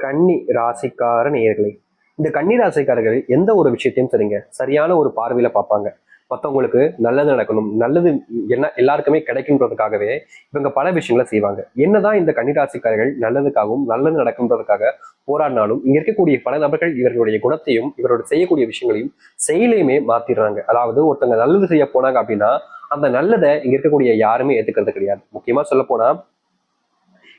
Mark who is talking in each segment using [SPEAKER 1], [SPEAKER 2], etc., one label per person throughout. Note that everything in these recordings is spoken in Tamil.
[SPEAKER 1] கன்னி ராசிக்கார நேயர்களே, இந்த கன்னி ராசிக்காரர்கள் எந்த ஒரு விஷயத்தையும் சரிங்க சரியான ஒரு பார்வையில பார்ப்பாங்க. மற்றவங்களுக்கு நல்லது நடக்கணும், நல்லது என்ன எல்லாருக்குமே கிடைக்குன்றதுக்காகவே இவங்க பல விஷயங்களை செய்வாங்க. என்னதான் இந்த கன்னி ராசிக்காரர்கள் நல்லதுக்காகவும் நல்லது நடக்கும்ன்றதுக்காக போராடினாலும் இங்க இருக்கக்கூடிய பல நபர்கள் இவர்களுடைய குணத்தையும் இவரோட செய்யக்கூடிய விஷயங்களையும் செயலையுமே மாத்திடுறாங்க. அதாவது ஒருத்தங்க நல்லது செய்ய போனாங்க அப்படின்னா அந்த நல்லதை இங்க இருக்கக்கூடிய யாருமே ஏத்துக்கிறது கிடையாது. முக்கியமா சொல்ல போனா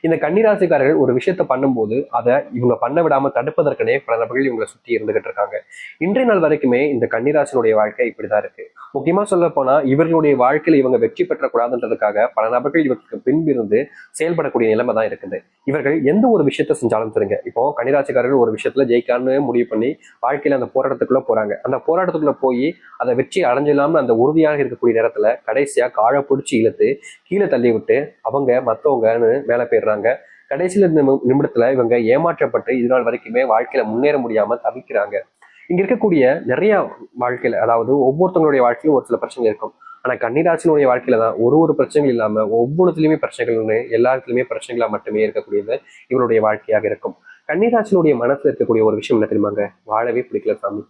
[SPEAKER 1] இந்த கன்னிராசிக்காரர்கள் ஒரு விஷயத்த பண்ணும்போது அதை இவங்க பண்ண விடாம தடுப்பதற்கனே பல நபர்கள் இவங்களை சுத்தி இருந்துகிட்டு இருக்காங்க. இன்றைய நாள் வரைக்குமே இந்த கன்னிராசினுடைய வாழ்க்கை இப்படிதான் இருக்கு. முக்கியமா சொல்ல போனா இவர்களுடைய வாழ்க்கையில இவங்க வெற்றி பெற்றக்கூடாதுன்றதுக்காக பல நபர்கள் இவருக்கு பின்பிருந்து செயல்படக்கூடிய நிலைமை தான் இருக்குது. இவர்கள் எந்த ஒரு விஷயத்த செஞ்சாலும் சரிங்க. இப்போ கன்னிராசிக்காரர்கள் ஒரு விஷயத்துல ஜெயிக்கலான்னு முடிவு பண்ணி வாழ்க்கையில அந்த போராட்டத்துக்குள்ள போறாங்க. அந்த போராட்டத்துக்குள்ள போய் அதை வெற்றி அடைஞ்சிடாம அந்த உறுதியாக இருக்கக்கூடிய நேரத்துல கடைசியா காழ பிடிச்சி இழுத்து கீழே தள்ளி விட்டு அவங்க மத்தவங்கன்னு மேல போயிடுறாங்க. கடைசியில நிமிடத்துல இவங்க ஏமாற்றப்பட்டு இது நாள் வரைக்குமே வாழ்க்கையில முன்னேற முடியாம தவிக்கிறாங்க. இங்க இருக்கக்கூடிய நிறைய வாழ்க்கையில, அதாவது ஒவ்வொருத்தவங்களுடைய வாழ்க்கையிலும் ஒரு சில பிரச்சனை இருக்கும். ஆனா கன்னிராசினுடைய வாழ்க்கையில தான் ஒரு பிரச்சனைகள் இல்லாம ஒவ்வொருத்திலுமே பிரச்சனைகள்னு எல்லாத்துலயுமே பிரச்சனைகளா மட்டுமே இருக்கக்கூடியது இவருடைய வாழ்க்கையாக இருக்கும். கன்னிராசினுடைய மனசுல இருக்கக்கூடிய ஒரு விஷயம் என்ன தெரியுமாங்க? வாழவே பிடிக்கல சாமி,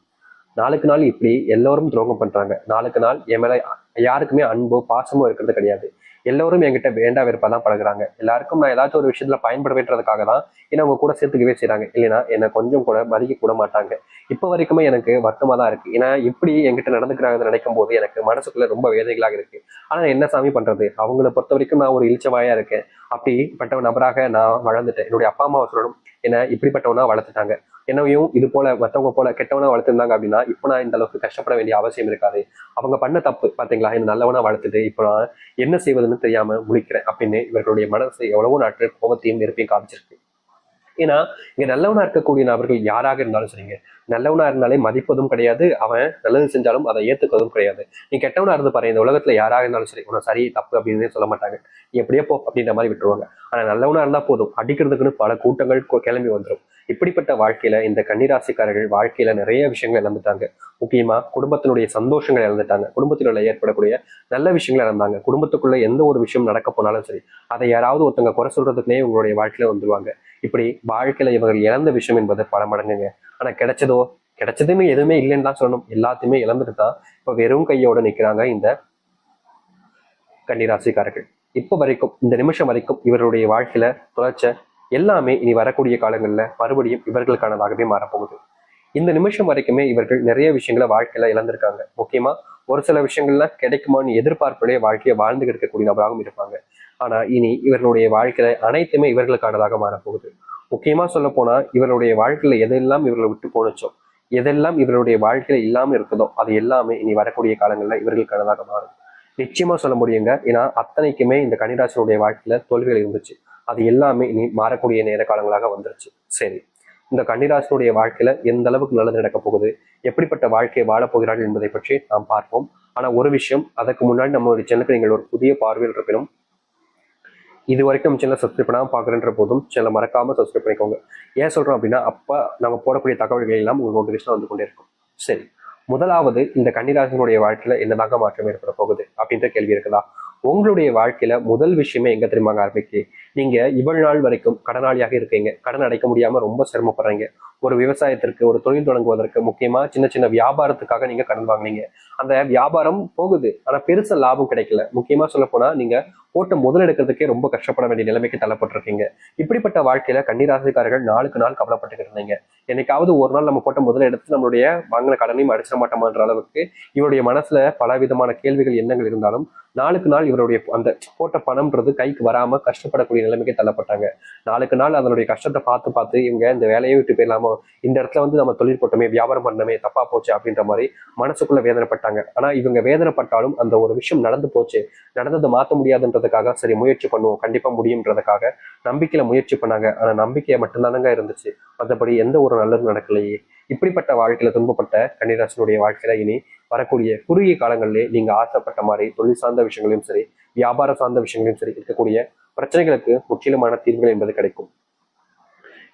[SPEAKER 1] நாளுக்கு நாள் இப்படி எல்லோரும் துரோகம் பண்றாங்க, நாளுக்கு நாள் என் மேல யாருக்குமே அன்போ பாசமோ இருக்கிறது கிடையாது, எல்லோரும் என்கிட்ட வேண்டா வெறுப்பா தான் பழகுறாங்க, எல்லாருக்கும் நான் ஏதாச்சும் ஒரு விஷயத்துல பயன்படுவேன்றதுக்காக தான் என்ன அவங்க கூட சேர்த்துக்கவே செய்யறாங்க, இல்லைன்னா என்னை கொஞ்சம் கூட மதிக்க கூட மாட்டாங்க. இப்ப வரைக்குமே எனக்கு வருத்தமா தான் இருக்கு. ஏன்னா இப்படி என்கிட்ட நடந்துக்கிறாங்கன்னு நினைக்கும் போது எனக்கு மனசுக்குள்ள ரொம்ப வேதனைகளாக இருக்கு. ஆனா என்ன சாமி பண்றது, அவங்கள பொறுத்த வரைக்கும் நான் ஒரு இழிச்சவாயா இருக்கேன். அப்படிப்பட்ட நபராக நான் வளர்ந்துட்டேன். என்னுடைய அப்பா அம்மாவை சொல்லணும், என்ன இப்படிப்பட்டவனா வளர்த்துட்டாங்க. என்னையும் இது போல மற்றவங்க போல கெட்டவனா வளர்த்துருந்தாங்க அப்படின்னா இப்போ நான் இந்த அளவுக்கு கஷ்டப்பட வேண்டிய அவசியம் இருக்காது. அவங்க பண்ண தப்பு பாத்தீங்களா, என்ன நல்லவனா வளர்த்துட்டு இப்போ நான் என்ன செய்வதுன்னு தெரியாம முழிக்கிறேன் அப்படின்னு இவர்களுடைய மனசு எவ்வளவோ நாட்கள் கோபத்தையும் நெருப்பையும் காமிச்சிருக்கு. ஏன்னா இங்க நல்லவனா இருக்கக்கூடிய நபர்கள் யாராக இருந்தாலும் சரிங்க, நல்லவனா இருந்தாலே மதிப்பதும் கிடையாது, அவன் நல்லது செஞ்சாலும் அதை ஏத்துக்கிறதும் கிடையாது. நீ கெட்டவனா இருந்து பாரு, இந்த உலகத்துல யாராக இருந்தாலும் சரி உன சரி தப்பு அப்படின்னு சொல்ல மாட்டாங்க, நீ எப்படியே போ அப்படின்ற மாதிரி விட்டுருவாங்க. ஆனா நல்லவனா இருந்தா போதும், அடிக்கிறதுக்குன்னு பல கூட்டங்கள் கிளம்பி வந்துடும். இப்படிப்பட்ட வாழ்க்கையில இந்த கன்னிராசிக்காரர்கள் வாழ்க்கையில நிறைய விஷயங்கள் இழந்துட்டாங்க. முக்கியமா குடும்பத்தினுடைய சந்தோஷங்கள் இழந்துட்டாங்க, குடும்பத்தினுள்ள ஏற்படக்கூடிய நல்ல விஷயங்கள் இழந்தாங்க. குடும்பத்துக்குள்ள எந்த ஒரு விஷயம் நடக்க போனாலும் சரி அதை யாராவது ஒருத்தங்க குறை சொல்றதுக்குனே உங்களுடைய வாழ்க்கையில வந்துருவாங்க. இப்படி வாழ்க்கையில இவர்கள் இழந்த விஷயம் என்பது பல மடங்குங்க. ஆனா கிடைச்சதுன்னு எதுவுமே இல்லைன்னு தான் சொல்லணும். எல்லாத்தையுமே இழந்துட்டு தான் இப்ப வெறும் கையோட நிக்கிறாங்க இந்த கன்னிராசிக்காரர்கள். இப்ப வரைக்கும் இந்த நிமிஷம் வரைக்கும் இவருடைய வாழ்க்கையில தொலைச்ச எல்லாமே இனி வரக்கூடிய காலங்கள்ல மறுபடியும் இவர்களுக்கானதாகவே மாறப்போகுது. இந்த நிமிஷம் வரைக்குமே இவர்கள் நிறைய விஷயங்களை வாழ்க்கையில இழந்திருக்காங்க. முக்கியமா ஒரு சில விஷயங்கள்லாம் கிடைக்குமான்னு எதிர்பார்ப்புடைய வாழ்க்கையை வாழ்ந்து இருக்கக்கூடிய நபராகவும் இருப்பாங்க. ஆனா இனி இவர்களுடைய வாழ்க்கையில அனைத்துமே இவர்களுக்கானதாக மாறப்போகுது. முக்கியமா சொல்ல போனா இவருடைய வாழ்க்கையில எதெல்லாம் இவர்களை விட்டு போனச்சோ, எதெல்லாம் இவருடைய வாழ்க்கையில இல்லாம இருக்குதோ அது எல்லாமே இனி வரக்கூடிய காலங்கள்ல இவர்களுக்கானதாக மாறும். நிச்சயமா சொல்ல முடியுங்க. ஏன்னா அத்தனைக்குமே இந்த கன்னிராசினுடைய வாழ்க்கையில தோல்விகள் இருந்துச்சு. அது எல்லாமே இனி மாறக்கூடிய நேர காலங்களாக வந்துருச்சு. சரி, இந்த கன்னிராசினுடைய வாழ்க்கையில எந்த அளவுக்கு நல்லது நடக்க போகுது, எப்படிப்பட்ட வாழ்க்கையை வாழப் போகிறார்கள் என்பதை பற்றி நாம் பார்ப்போம். ஆனா ஒரு விஷயம், அதற்கு முன்னாடி நம்மளுடைய சேனலுக்கு நீங்கள் ஒரு புதிய பார்வையில் இருப்பினும் இது வரைக்கும் நம்ம சேனல் சப்ஸ்கிரைப் பண்ணாமல் பார்க்குறன்ற போதும் சேனலை மறக்காம சப்ஸ்கிரைப் பண்ணிக்கோங்க. ஏன் சொல்றோம் அப்படின்னா அப்ப நம்ம போடக்கூடிய தகவல்கள் எல்லாம் உங்களுக்கு நோட்டிஃபிகேஷன் வந்து கொண்டே இருக்கும். சரி, முதலாவது இந்த கன்னிராசினுடைய வாழ்க்கையில என்னதாக மாற்றம் ஏற்பட போகுது அப்படின்ற கேள்வி இருக்குதா? உங்களுடைய வாழ்க்கையில முதல் விஷயமே எங்க தெரியுமாங்க ஆரம்பிக்கு? நீங்க இவ்வளவு நாள் வரைக்கும் கடனாளியாக இருக்கீங்க, கடன் அடைக்க முடியாம ரொம்ப சிரமப்படுறீங்க. ஒரு விவசாயத்திற்கு, ஒரு தொழில் தொடங்குவதற்கு, முக்கியமா சின்ன சின்ன வியாபாரத்துக்காக நீங்க கடன் வாங்கினீங்க. அந்த வியாபாரம் போகுது, ஆனா பெருசா லாபம் கிடைக்கல. முக்கியமா சொல்ல போனா நீங்க போட்ட முதல் எடுக்கிறதுக்கே ரொம்ப கஷ்டப்பட வேண்டிய நிலைமைக்கு தள்ளப்பட்டிருக்கீங்க. இப்படிப்பட்ட வாழ்க்கையில கன்னிராசிக்காரர்கள் நாளுக்கு நாள் கவலைப்பட்டுக்கிட்டு இருந்தீங்க. என்னைக்காவது ஒரு நாள் நம்ம போட்ட முதல் எடுத்து நம்மளுடைய வாங்கின கடனையும் அடிச்சிட மாட்டோமான்ற அளவுக்கு இவருடைய மனசுல பல விதமான கேள்விகள் எண்ணங்கள் இருந்தாலும் நாளுக்கு நாள் இவருடைய அந்த போட்ட பணம்ன்றது கைக்கு வராம கஷ்டப்படக்கூடிய நிலைமைக்கு தள்ளப்பட்டாங்க. நாளுக்கு நாள் அதனுடைய கஷ்டத்தை பார்த்து பார்த்து இவங்க இந்த வேலையை விட்டு போயிடலாமோ, இந்த இடத்துல வந்து நம்ம தொழில் போட்டோமே, வியாபாரம் பண்ணமே, தப்பா போச்சு அப்படின்ற மாதிரி மனசுக்குள்ள வேதனைப்பட்டாங்க. ஆனா இவங்க வேதனைப்பட்டாலும் அந்த ஒரு விஷயம் நடந்து போச்சு, நடந்ததை மாற்ற முடியாதுன்றதுக்காக சரி முயற்சி பண்ணுவோம், கண்டிப்பா முடியுன்றதுக்காக நம்பிக்கையில முயற்சி பண்ணாங்க. ஆனா நம்பிக்கையை மட்டும்தானங்க இருந்துச்சு, மற்றபடி எந்த ஒரு நல்லதும் நடக்கலையே. இப்படிப்பட்ட வாழ்க்கையில துன்பப்பட்ட கன்னிராசினுடைய வாழ்க்கையில இனி வரக்கூடிய குறுகிய காலங்களிலே நீங்க ஆசைப்பட்ட மாதிரி தொழில் சார்ந்த விஷயங்களையும் சரி, வியாபாரம் சார்ந்த விஷயங்களையும் சரி இருக்கக்கூடிய பிரச்சனைகளுக்கு முற்றிலுமான தீர்வுகள் என்பது கிடைக்கும்.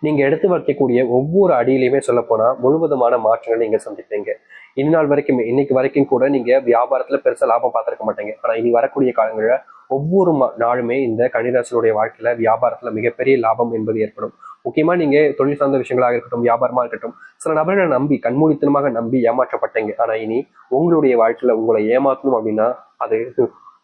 [SPEAKER 1] நீங்க எடுத்து வைக்கக்கூடிய ஒவ்வொரு அடியிலையுமே சொல்ல போனா முழுவதுமான மாற்றங்களை நீங்க சந்திப்பீங்க. இந்நாள் வரைக்கும் இன்னைக்கு வரைக்கும் கூட நீங்க வியாபாரத்துல பெருசா லாபம் பார்த்திருக்க மாட்டீங்க. ஆனா இனி வரக்கூடிய காலங்களில் ஒவ்வொரு நாளுமே இந்த கன்னிராசினுடைய வாழ்க்கையில வியாபாரத்துல மிகப்பெரிய லாபம் என்பது ஏற்படும். முக்கியமா நீங்க தொழில் சார்ந்த விஷயங்களாக இருக்கட்டும், வியாபாரமா இருக்கட்டும், சில நபர்களை நம்பி கண்மூடித்தனமாக நம்பி ஏமாற்றப்பட்டீங்க. ஆனா இனி உங்களுடைய வாழ்க்கையில உங்களை ஏமாற்றணும் அப்படின்னா அது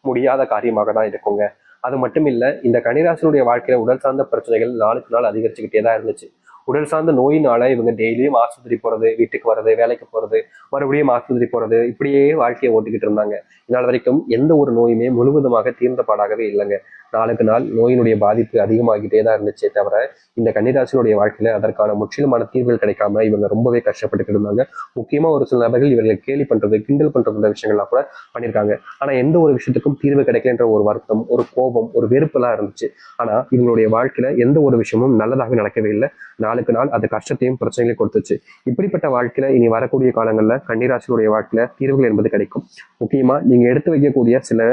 [SPEAKER 1] முடியாத காரியமாக தான் இருக்குங்க. அது மட்டும் இல்ல, இந்த கன்னிராசினுடைய வாழ்க்கையில உடல் சார்ந்த பிரச்சனைகள் நாளுக்கு நாள் அதிகரிச்சுக்கிட்டே தான் இருந்துச்சு. உடல் சார்ந்த நோயினால இவங்க டெய்லியும் ஆஸ்பத்திரி போறது, வீட்டுக்கு வர்றது, வேலைக்கு போறது, மறுபடியும் ஆஸ்பத்திரி போறது, இப்படியே வாழ்க்கையை ஓட்டிக்கிட்டு இருந்தாங்க. இதனால் வரைக்கும் எந்த ஒரு நோயுமே முழுவதுமாக தீர்ந்த பாடாகவே இல்லைங்க. நாளுக்கு நாள் நோயினுடைய பாதிப்பு அதிகமாகிட்டே தான் இருந்துச்சே தவிர, இந்த கன்னிராசினுடைய வாழ்க்கையில அதற்கான முற்றிலுமான தீர்வுகள் கிடைக்காம இவங்க ரொம்பவே கஷ்டப்பட்டு இருந்தாங்க. முக்கியமா ஒரு சில நபர்கள் இவர்களை கேலி பண்றது, கிண்டல் பண்றது விஷயங்கள்லாம் கூட பண்ணியிருக்காங்க. ஆனா எந்த ஒரு விஷயத்துக்கும் தீர்வு கிடைக்கலன்ற ஒரு வருத்தம், ஒரு கோபம், ஒரு வெறுப்பெல்லாம் இருந்துச்சு. ஆனா இவங்களுடைய வாழ்க்கையில எந்த ஒரு விஷயமும் நல்லதாக நடக்கவே இல்லை. நாளுக்கு நாள் அது கஷ்டத்தையும் பிரச்சனைகளையும் கொடுத்துச்சு. இப்படிப்பட்ட வாழ்க்கையில இனி வரக்கூடிய காலங்கள்ல கன்னிராசினுடைய வாழ்க்கையில தீர்வுகள் என்பது கிடைக்கும். முக்கியமா நீங்க எடுத்து வைக்கக்கூடிய சில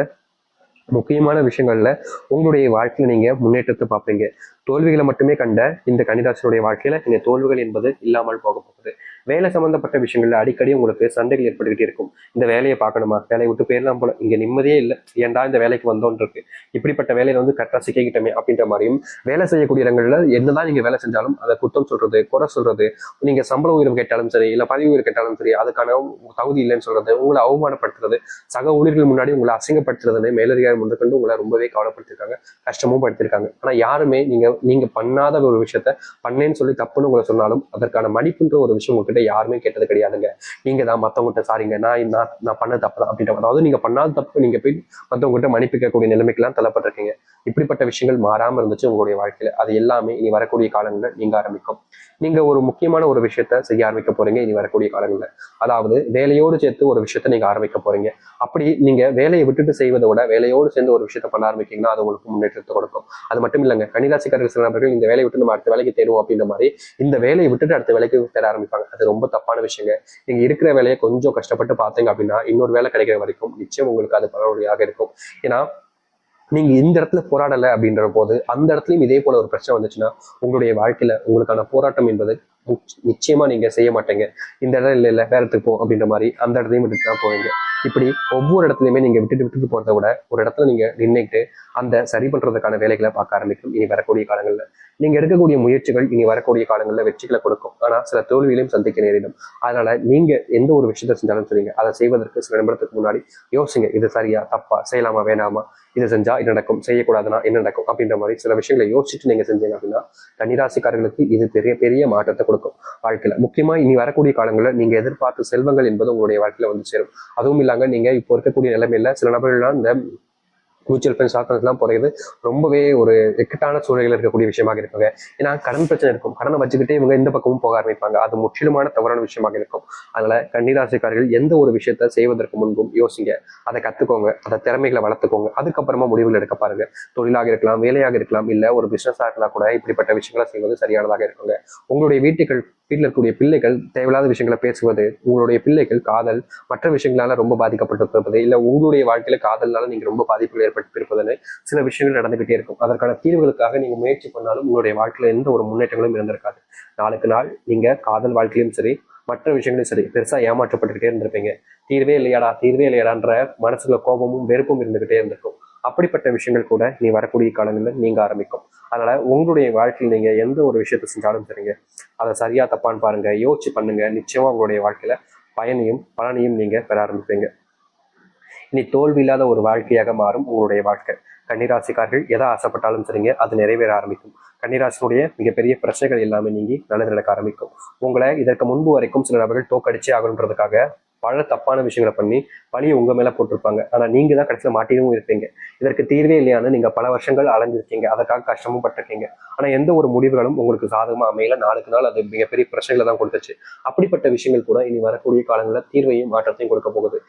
[SPEAKER 1] முக்கியமான விஷயங்கள்ல உங்களுடைய வாழ்க்கையில நீங்க முன்னேற்றத்தை பார்ப்பீங்க. தோல்விகளை மட்டுமே கண்ட இந்த கன்னிராசினுடைய வாழ்க்கையில நீங்க தோல்விகள் என்பது இல்லாமல் போக போகுது. வேலை சம்பந்தப்பட்ட விஷயங்கள்ல அடிக்கடி உங்களுக்கு சண்டைகள் ஏற்பட்டுக்கிட்டே இருக்கும். இந்த வேலையை பார்க்கணுமா, வேலையை விட்டு போயிடலாம் போல, இங்க நிம்மதியே இல்லை, ஏன்டா இந்த வேலைக்கு வந்தோன்னு இருக்கு, இப்படிப்பட்ட வேலையில வந்து கரெக்டா சிக்கிக்கிட்டோமே அப்படின்ற மாதிரியும், வேலை செய்யக்கூடிய இடங்கள்ல என்னதான் நீங்க வேலை செஞ்சாலும் அதை குத்தம் சொல்றது, குறை சொல்றது, நீங்க சம்பள உயர்வு கேட்டாலும் சரி, இல்ல பதவி உயர்வு கேட்டாலும் சரி, அதுக்கான தகுதி இல்லைன்னு சொல்றது, உங்களை அவமானப்படுத்துறது, சக ஊழியர்கள் முன்னாடி உங்களை அசிங்கப்படுத்துறதுன்னு மேலதிகாரி முதற்கொண்டு உங்களை ரொம்பவே கவலைப்படுத்திருக்காங்க, கஷ்டமும் படுத்திருக்காங்க. ஆனா யாருமே நீங்க பண்ணாத ஒரு விஷயத்த பண்ணேன்னு சொல்லி தப்புன்னு உங்களை சொன்னாலும் அதற்கான மன்னிப்புன்ற ஒரு விஷயம் உங்ககிட்ட யாருமே கேட்டது கிடையாதுங்க. நீங்க தான் மத்தவங்ககிட்ட சாரிங்க, நான் பண்ண தப்பு தான் அப்படின்ற, அதாவது நீங்க பண்ணாத தப்பு நீங்க போய் மத்தவங்ககிட்ட மன்னிப்பு கேட்கக்கூடிய நிலைமைக்கெல்லாம் தள்ளப்பட்டிருக்கீங்க. இப்படிப்பட்ட விஷயங்கள் மாறாம இருந்துச்சு உங்களுடைய வாழ்க்கையில. அது எல்லாமே இனி வரக்கூடிய காலங்களில் நீங்க ஆரம்பிக்கும். நீங்க ஒரு முக்கியமான ஒரு விஷயத்த செய்ய ஆரம்பிக்க போறீங்க இனி வரக்கூடிய காலங்களில். அதாவது வேலையோடு சேர்த்து ஒரு விஷயத்த நீங்க ஆரம்பிக்க போறீங்க. அப்படி நீங்க வேலையை விட்டுட்டு செய்வதை விட வேலையோடு சேர்ந்து ஒரு விஷயத்த பண்ண ஆரம்பிக்கீங்கன்னா அது உங்களுக்கு முன்னேற்றத்தை கொடுக்கும். அது மட்டும் இல்லைங்க, கன்னிராசிக்காரர்கள் சில நபர்கள் இந்த வேலையை விட்டு நம்ம அடுத்த வேலைக்கு தேடுவோம் அப்படின்ற மாதிரி இந்த வேலையை விட்டுட்டு அடுத்த வேலைக்கு தேட ஆரம்பிப்பாங்க. அது ரொம்ப தப்பான விஷயங்க. நீங்க இருக்கிற வேலையை கொஞ்சம் கஷ்டப்பட்டு பார்த்தீங்க அப்படின்னா இன்னொரு வேலை கிடைக்கிற வரைக்கும் நிச்சயம் உங்களுக்கு அது பலனுடையாக இருக்கும். ஏன்னா நீங்க இந்த இடத்துல போராடலை அப்படின்ற போது அந்த இடத்துலயும் இதே போல ஒரு பிரச்சனை வந்துச்சுன்னா உங்களுடைய வாழ்க்கையில உங்களுக்கான போராட்டம் என்பது நிச்சயமா நீங்க செய்ய மாட்டீங்க. இந்த இடம் இல்லை வேற இடத்துக்கு போ அப்படின்ற மாதிரி அந்த இடத்தையும் விட்டுட்டு தான் போவீங்க. இப்படி ஒவ்வொரு இடத்துலையுமே நீங்க விட்டுட்டு போறதை விட ஒரு இடத்துல நீங்க நின்றுட்டு அந்த சரி பண்றதுக்கான வேலைகளை பார்க்க ஆரம்பிக்கும் இனி வரக்கூடிய காலங்கள்ல. நீங்க எடுக்கக்கூடிய முயற்சிகள் இனி வரக்கூடிய காலங்கள்ல வெற்றிகளை கொடுக்கும். ஆனா சில தோல்விகளையும் சந்திக்க நேரிடும். அதனால நீங்க எந்த ஒரு விஷயத்த செஞ்சாலும் சொல்லுங்க, அதை செய்வதற்கு சில நிமிடத்துக்கு முன்னாடி யோசிங்க, இது சரியா தப்பா, செய்யலாமா வேணாமா, இதை செஞ்சா என்ன நடக்கும், செய்யக்கூடாதுன்னா என்ன நடக்கும் அப்படின்ற மாதிரி சில விஷயங்களை யோசிச்சுட்டு நீங்க செஞ்சீங்க அப்படின்னா கன்னிராசிக்காரர்களுக்கு இது பெரிய பெரிய மாற்றத்தை கொடுக்கும் வாழ்க்கையில. முக்கியமா இனி வரக்கூடிய காலங்களில் நீங்க எதிர்பார்த்த செல்வங்கள் என்பது உங்களுடைய வாழ்க்கையில வந்து சேரும். அதுவும் இல்லாம நீங்க இப்போ இருக்கக்கூடிய நிலைமையில சில நபர்கள்லாம் இந்த மியூச்சுவல் ஃபண்ட் ஸ்டாக் எல்லாம் போறது ரொம்பவே ஒரு இக்கட்டான சூழலில் இருக்கக்கூடிய விஷயமாக இருக்குங்க. ஏன்னா கடன் பிரச்சனை இருக்கும், கடனை வச்சுக்கிட்டே இவங்க இந்த பக்கமும் போக ஆரம்பிப்பாங்க. அது முற்றிலுமான தவறான விஷயமாக இருக்கும். அதனால கன்னிராசிக்காரர்கள் எந்த ஒரு விஷயத்த செய்வதற்கு முன்பும் யோசிங்க, அதை கத்துக்கோங்க, அதை திறமைகளை வளர்த்துக்கோங்க, அதுக்கப்புறமா முடிவுகள் எடுக்க பாருங்க. தொழிலாக இருக்கலாம், வேலையாக இருக்கலாம், இல்ல ஒரு பிசினஸா இருக்கலாம் கூட இப்படிப்பட்ட விஷயங்களை செய்வது சரியானதாக இருக்குங்க. உங்களுடைய வீட்டில் இருக்கக்கூடிய பிள்ளைகள் தேவையில்லாத விஷயங்களை பேசுவது, உங்களுடைய பிள்ளைகள் காதல் மற்ற விஷயங்களால ரொம்ப பாதிக்கப்பட்டிருப்பது, இல்ல உங்களுடைய வாழ்க்கையில காதல்னால நீங்க ரொம்ப பாதிப்புகள் ஏற்பட்டிருப்பதுன்னு சில விஷயங்கள் நடந்துகிட்டே இருக்கும். அதற்கான தீர்வுகளுக்காக நீங்க முயற்சி பண்ணாலும் உங்களுடைய வாழ்க்கையில எந்த ஒரு முன்னேற்றங்களும் இருந்திருக்காது. நாளுக்கு நாள் நீங்க காதல் வாழ்க்கையிலும் சரி மற்ற விஷயங்களும் சரி பெருசா ஏமாற்றப்பட்டுக்கிட்டே இருந்திருப்பீங்க. தீர்வே இல்லையாடான்ற மனசுல கோபமும் வெறுப்பும் இருந்துகிட்டே இருந்திருக்கும். அப்படிப்பட்ட விஷயங்கள் கூட நீ வரக்கூடிய காலங்களில் நீங்க ஆரம்பிக்கும். அதனால உங்களுடைய வாழ்க்கையில் நீங்க எந்த ஒரு விஷயத்த செஞ்சாலும் சரிங்க, அதை சரியா தப்பான்னு பாருங்க, யோசிச்சு பண்ணுங்க. நிச்சயமா உங்களுடைய வாழ்க்கையில பலனையும் நீங்க பெற ஆரம்பிப்பீங்க. இனி தோல்வி இல்லாத ஒரு வாழ்க்கையாக மாறும் உங்களுடைய வாழ்க்கை. கன்னிராசிக்காரர்கள் எதை ஆசைப்பட்டாலும் சரிங்க, அது நிறைவேற ஆரம்பிக்கும். கன்னிராசினுடைய மிகப்பெரிய பிரச்சனைகள் எல்லாமே நீங்கி நல்லது நடக்க ஆரம்பிக்கும். உங்களை இதற்கு முன்பு வரைக்கும் சில நபர்கள் தோக்கடிச்சே ஆகணுன்றதுக்காக பல தப்பான விஷயங்களை பண்ணி பழியை உங்க மேல போட்டிருப்பாங்க. ஆனா நீங்க தான் கடைசியில மாட்டியும் இருப்பீங்க. இதற்கு தீர்வே இல்லையான்னு நீங்க பல வருஷங்கள் அலைஞ்சிருக்கீங்க, அதற்காக கஷ்டமும் பட்டிருக்கீங்க. ஆனா எந்த ஒரு முடிவுகளும் உங்களுக்கு சாதகமா அமையல, நாளுக்கு நாள் அது மிகப்பெரிய பிரச்சனைகளை தான் கொடுத்துச்சு. அப்படிப்பட்ட விஷயங்கள் கூட இனி வரக்கூடிய காலங்களில் தீர்வையும் மாற்றத்தையும் கொடுக்க போகுது.